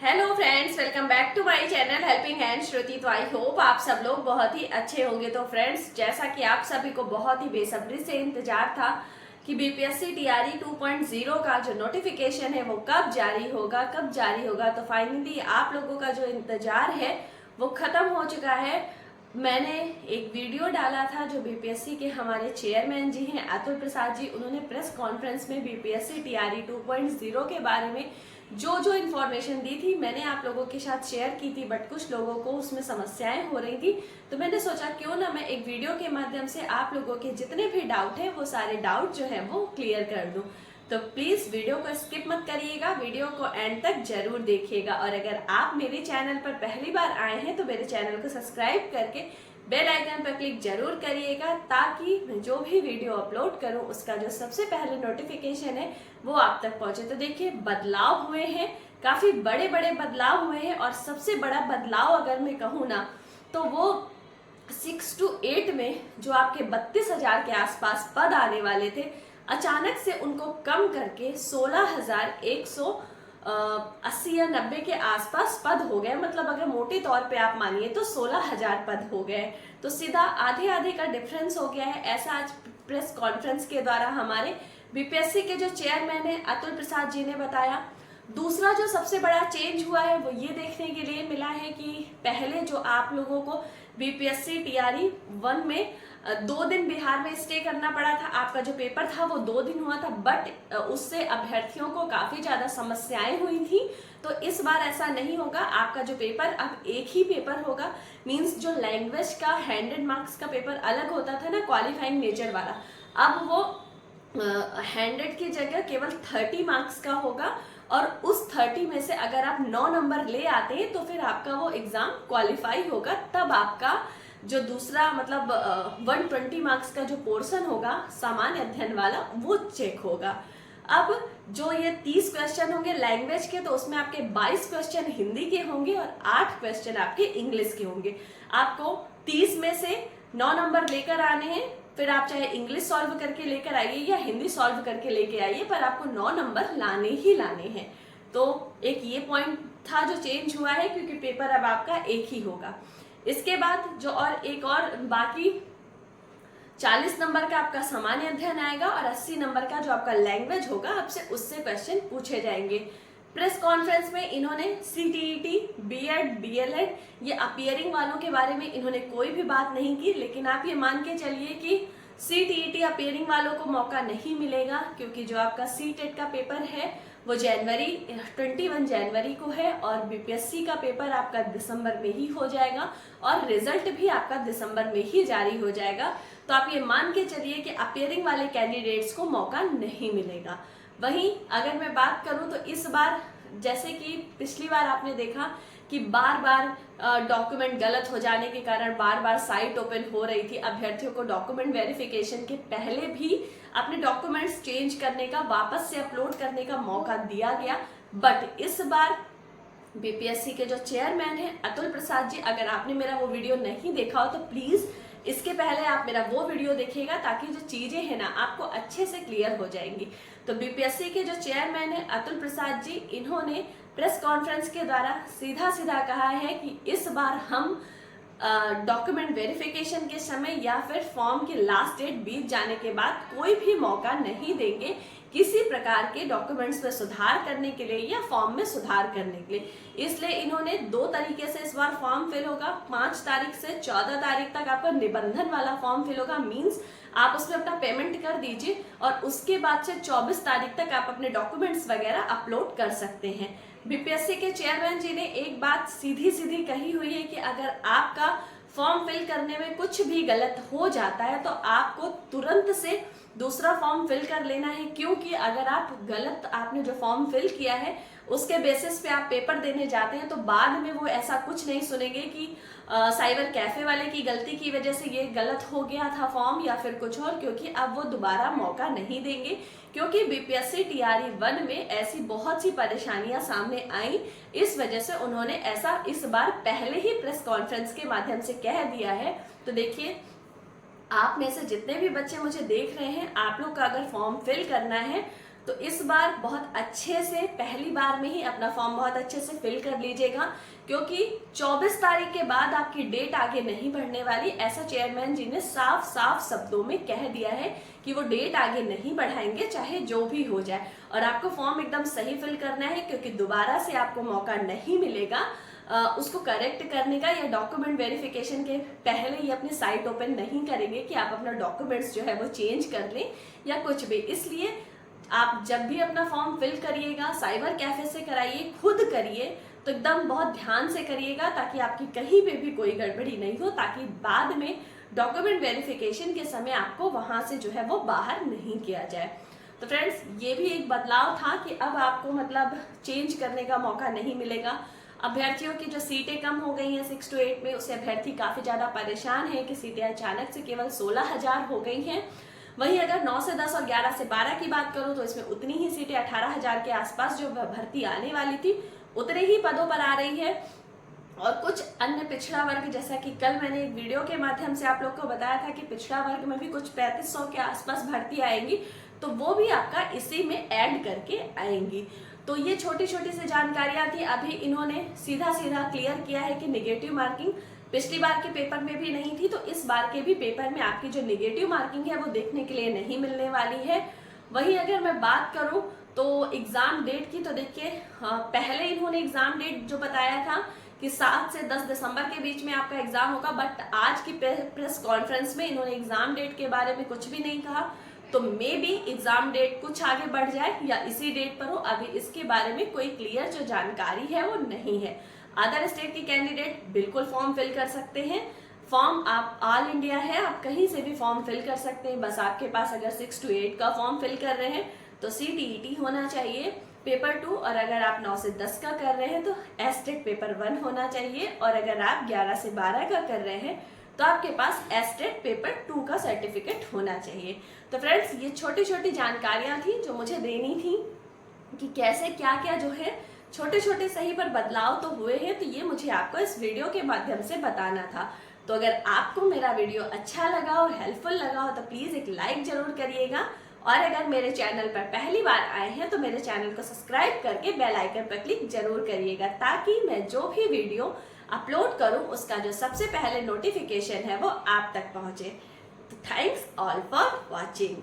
Hello friends, welcome back to my channel helping hand Shruti. तो I hope आप सब लोग बहुत ही अच्छे होंगे। तो फ्रेंड्स, जैसा कि आप सभी को बहुत ही बेसब्री से इंतजार था कि बीपीएससी टीआरई 2.0 का जो नोटिफिकेशन है वो कब जारी होगा, तो फाइनली आप लोगों का जो इंतजार है वो खत्म हो चुका है। मैंने एक वीडियो डाला था जो बीपीएससी के हमारे चेयरमैन जी हैं अतुल प्रसाद जी, उन्होंने प्रेस कॉन्फ्रेंस में बीपीएससी टीआरई 2.0 के बारे में जो इन्फॉर्मेशन दी थी मैंने आप लोगों के साथ शेयर की थी, बट कुछ लोगों को उसमें समस्याएं हो रही थी। तो मैंने सोचा क्यों ना मैं एक वीडियो के माध्यम से आप लोगों के जितने भी डाउट हैं वो सारे डाउट जो है वो क्लियर कर दूं। तो प्लीज वीडियो को स्किप मत करिएगा, वीडियो को एंड तक जरूर देखिएगा। और अगर आप मेरे चैनल पर पहली बार आए हैं तो मेरे चैनल को सब्सक्राइब करके बेल आइकन पर क्लिक जरूर करिएगा, ताकि मैं जो भी वीडियो अपलोड करूं उसका जो सबसे पहले नोटिफिकेशन है वो आप तक पहुंचे। तो देखिए, बदलाव हुए हैं, काफी बड़े बड़े बदलाव हुए हैं। और सबसे बड़ा बदलाव अगर मैं कहूँ ना तो वो 6 to 8 में जो आपके 32,000 के आसपास पद आने वाले थे, अचानक से उनको कम करके 16,180 या 90 के आसपास पद हो गए। मतलब अगर मोटे तौर पे आप मानिए तो 16,000 पद हो गए। तो सीधा आधे आधे का डिफरेंस हो गया है, ऐसा आज प्रेस कॉन्फ्रेंस के द्वारा हमारे बीपीएससी के जो चेयरमैन है अतुल प्रसाद जी ने बताया। दूसरा जो सबसे बड़ा चेंज हुआ है वो ये देखने के लिए मिला है कि पहले जो आप लोगों को बीपीएससी टीआरई 1 में 2 दिन बिहार में स्टे करना पड़ा था। आपका जो पेपर था वो 2 दिन हुआ था, बट उससे अभ्यर्थियों को काफी ज्यादा समस्याएं हुई थी। तो इस बार ऐसा नहीं होगा, आपका जो पेपर अब एक ही पेपर होगा। मींस जो लैंग्वेज का 100 मार्क्स का पेपर अलग होता था ना, क्वालिफाइंग नेचर वाला, अब वो 100 की जगह केवल 30 मार्क्स का होगा। और उस 30 में से अगर आप 9 नंबर ले आते हैं तो फिर आपका वो एग्जाम क्वालिफाई होगा। तब आपका जो दूसरा मतलब 120 मार्क्स का जो पोर्शन होगा सामान्य अध्ययन वाला वो चेक होगा। अब जो ये 30 क्वेश्चन होंगे लैंग्वेज के, तो उसमें आपके 22 क्वेश्चन हिंदी के होंगे और 8 क्वेश्चन आपके इंग्लिश के होंगे। आपको 30 में से 9 नंबर लेकर आने हैं, फिर आप चाहे इंग्लिश सॉल्व करके लेकर आइए या हिंदी सॉल्व करके लेके आइए, पर आपको 9 नंबर लाने ही लाने हैं। तो एक ये पॉइंट था जो चेंज हुआ है, क्योंकि पेपर अब आपका एक ही होगा। इसके बाद जो एक और बाकी 40 नंबर का आपका सामान्य अध्ययन आएगा और 80 नंबर का जो आपका लैंग्वेज होगा आपसे उससे क्वेश्चन पूछे जाएंगे। प्रेस कॉन्फ्रेंस में इन्होंने सीटीईटी, बीएड, बीएलएड ये अपीयरिंग वालों के बारे में इन्होंने कोई भी बात नहीं की, लेकिन आप ये मान के चलिए कि सीटीईटी अपीयरिंग वालों को मौका नहीं मिलेगा, क्योंकि जो आपका सीटेट का पेपर है वो 21 जनवरी को है और बीपीएससी का पेपर आपका दिसंबर में ही हो जाएगा और रिजल्ट भी आपका दिसंबर में ही जारी हो जाएगा। तो आप ये मान के चलिए कि अपीयरिंग वाले कैंडिडेट्स को मौका नहीं मिलेगा। वहीं अगर मैं बात करूं तो इस बार, जैसे कि पिछली बार आपने देखा कि बार बार डॉक्यूमेंट गलत हो जाने के कारण बार बार साइट ओपन हो रही थी, अभ्यर्थियों को डॉक्यूमेंट वेरिफिकेशन के पहले भी अपने डॉक्यूमेंट्स चेंज करने का, वापस से अपलोड करने का मौका दिया गया। बट इस बार बीपीएससी के जो चेयरमैन है अतुल प्रसाद जी, अगर आपने मेरा वो वीडियो नहीं देखा हो तो प्लीज इसके पहले आप मेरा वो वीडियो देखिएगा, ताकि जो चीजें हैं ना आपको अच्छे से क्लियर हो जाएंगी। तो बीपीएससी के जो चेयरमैन है अतुल प्रसाद जी, इन्होंने प्रेस कॉन्फ्रेंस के द्वारा सीधा सीधा कहा है कि इस बार हम डॉक्यूमेंट वेरिफिकेशन के समय या फिर फॉर्म की लास्ट डेट बीत जाने के बाद कोई भी मौका नहीं देंगे किसी प्रकार के डॉक्यूमेंट्स में सुधार करने के लिए या फॉर्म में सुधार करने के लिए। इसलिए इन्होंने 2 तरीके से इस बार फॉर्म फिल होगा। 5 तारीख से 14 तारीख तक आपका निबंधन वाला फॉर्म फिल होगा। मींस आप उसमें अपना पेमेंट कर दीजिए और उसके बाद से 24 तारीख तक आप अपने डॉक्यूमेंट्स वगैरह अपलोड कर सकते हैं। बीपीएससी के चेयरमैन जी ने एक बात सीधी सीधी कही हुई है कि अगर आपका फॉर्म फिल करने में कुछ भी गलत हो जाता है तो आपको तुरंत से दूसरा फॉर्म फिल कर लेना है, क्योंकि अगर आप गलत आपने जो फॉर्म फिल किया है उसके बेसिस पे आप पेपर देने जाते हैं तो बाद में वो ऐसा कुछ नहीं सुनेंगे कि साइबर कैफे वाले की गलती की वजह से ये गलत हो गया था फॉर्म या फिर कुछ और, क्योंकि अब वो दोबारा मौका नहीं देंगे। क्योंकि बीपीएससी टीआरई 1 में ऐसी बहुत सी परेशानियां सामने आई, इस वजह से उन्होंने ऐसा इस बार पहले ही प्रेस कॉन्फ्रेंस के माध्यम से कह दिया है। तो देखिए, आप में से जितने भी बच्चे मुझे देख रहे हैं, आप लोग का अगर फॉर्म फिल करना है तो इस बार बहुत अच्छे से पहली बार में ही अपना फॉर्म बहुत अच्छे से फिल कर लीजिएगा, क्योंकि 24 तारीख के बाद आपकी डेट आगे नहीं बढ़ने वाली, ऐसा चेयरमैन जी ने साफ साफ शब्दों में कह दिया है कि वो डेट आगे नहीं बढ़ाएंगे चाहे जो भी हो जाए। और आपको फॉर्म एकदम सही फिल करना है, क्योंकि दोबारा से आपको मौका नहीं मिलेगा उसको करेक्ट करने का, या डॉक्यूमेंट वेरिफिकेशन के पहले ही अपनी साइट ओपन नहीं करेंगे कि आप अपना डॉक्यूमेंट्स जो है वो चेंज कर लें या कुछ भी। इसलिए आप जब भी अपना फॉर्म फिल करिएगा साइबर कैफे से कराइए, खुद करिए तो एकदम बहुत ध्यान से करिएगा, ताकि आपकी कहीं पे भी कोई गड़बड़ी नहीं हो, ताकि बाद में डॉक्यूमेंट वेरिफिकेशन के समय आपको वहां से जो है वो बाहर नहीं किया जाए। तो फ्रेंड्स, ये भी एक बदलाव था कि अब आपको मतलब चेंज करने का मौका नहीं मिलेगा। अभ्यर्थियों की जो सीटें कम हो गई हैं 6 to 8 में, उससे अभ्यर्थी काफी ज्यादा परेशान है कि सीटें अचानक से केवल 16,000 हो गई हैं। वहीं अगर 9 से 10 और 11 से 12 की बात करूं तो इसमें उतनी ही सीटें 18,000 के आसपास जो भर्ती आने वाली थी उतने ही पदों पर आ रही है। और कुछ अन्य पिछड़ा वर्ग, जैसा कि कल मैंने एक वीडियो के माध्यम से आप लोग को बताया था कि पिछड़ा वर्ग में भी कुछ 3500 के आसपास भर्ती आएंगी, तो वो भी आपका इसी में ऐड करके आएंगी। तो ये छोटी छोटी सी जानकारियां थी। अभी इन्होंने सीधा सीधा क्लियर किया है कि नेगेटिव मार्किंग पिछली बार के पेपर में भी नहीं थी, तो इस बार के भी पेपर में आपकी जो नेगेटिव मार्किंग है वो देखने के लिए नहीं मिलने वाली है। वहीं अगर मैं बात करूं तो एग्जाम डेट की, तो देखिए पहले इन्होंने एग्जाम डेट जो बताया था कि 7 से 10 दिसंबर के बीच में आपका एग्जाम होगा, बट आज की प्रेस कॉन्फ्रेंस में इन्होंने एग्जाम डेट के बारे में कुछ भी नहीं कहा। तो मे बी एग्जाम डेट कुछ आगे बढ़ जाए या इसी डेट पर हो, अभी इसके बारे में कोई क्लियर जो जानकारी है वो नहीं है। अदर स्टेट के कैंडिडेट बिल्कुल फॉर्म फिल कर सकते हैं। फॉर्म आप ऑल इंडिया है, आप कहीं से भी फॉर्म फिल कर सकते हैं। बस आपके पास अगर 6 to 8 का फॉर्म फिल कर रहे हैं तो CTET होना चाहिए पेपर 2, और अगर आप 9 से 10 का कर रहे हैं तो एस्टेट पेपर 1 होना चाहिए, और अगर आप 11 से 12 का कर रहे हैं तो आपके पास एस्टेट पेपर 2 का सर्टिफिकेट होना चाहिए। तो फ्रेंड्स, ये छोटी छोटी जानकारियां थी जो मुझे देनी थी कि कैसे क्या क्या जो है छोटे छोटे सही पर बदलाव तो हुए हैं, तो ये मुझे आपको इस वीडियो के माध्यम से बताना था। तो अगर आपको मेरा वीडियो अच्छा लगा हो, हेल्पफुल लगा हो, तो प्लीज एक लाइक जरूर करिएगा, और अगर मेरे चैनल पर पहली बार आए हैं तो मेरे चैनल को सब्सक्राइब करके बेल आइकन पर क्लिक जरूर करिएगा, ताकि मैं जो भी वीडियो अपलोड करूं उसका जो सबसे पहले नोटिफिकेशन है वो आप तक पहुंचे। तो थैंक्स ऑल फॉर वॉचिंग।